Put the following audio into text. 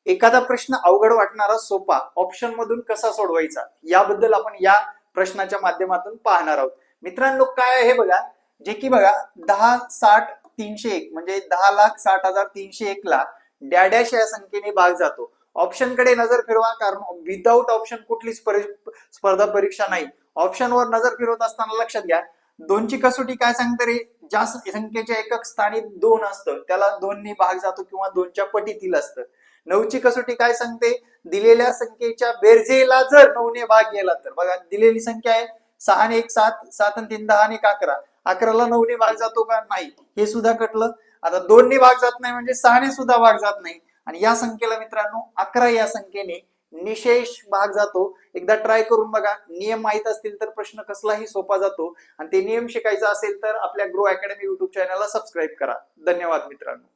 एखादा प्रश्न अवघड वाटणारा सोपा ऑप्शन मधून कसा सोडवायचा याबद्दल आपण या प्रश्नाच्या माध्यमातून पाहणार आहोत. मित्रांनो, काय आहे बघा, जे की बघा 10,60,301 म्हणजे 10,60,301 ला डॅडॅश या संख्येने भाग जातो. ऑप्शन कडे नजर फिरवा, कारण विदाऊट ऑप्शन कुठलीच स्पर्धा परीक्षा नाही. ऑप्शन वर नजर फिरवत असताना लक्षात घ्या, दोनची कसोटी काय सांगते रे, ज्या संख्येच्या एकक स्थानी 2 असतं त्याला 2 ने भाग जातो किंवा 2च्या पटीतील असतं. 9ची कसोटी काय सांगते, दिलेल्या संख्येच्या बेरजेला जर 9 ने भाग गेला तर, बघा दिलेली संख्या आहे 6 ने 1 7, 7 आणि 3 10 आणि 11, 11ला 9 ने भाग जातो का, नाही, हे सुद्धा कटलं. आता 2 ने भाग जात नाही म्हणजे 6 ने सुद्धा भाग जात नाही, आणि या संख्येला मित्रांनो 11 या संख्येने निशेष भाग जातो. एकदा ट्राय करून बघा, नियम माहित असतील तर प्रश्न कसलाही सोपा जातो. आणि ते नियम शिकायचा असेल तर आपल्या ग्रो अकॅडमी युट्यूब चॅनलला सबस्क्राईब करा. धन्यवाद मित्रांनो.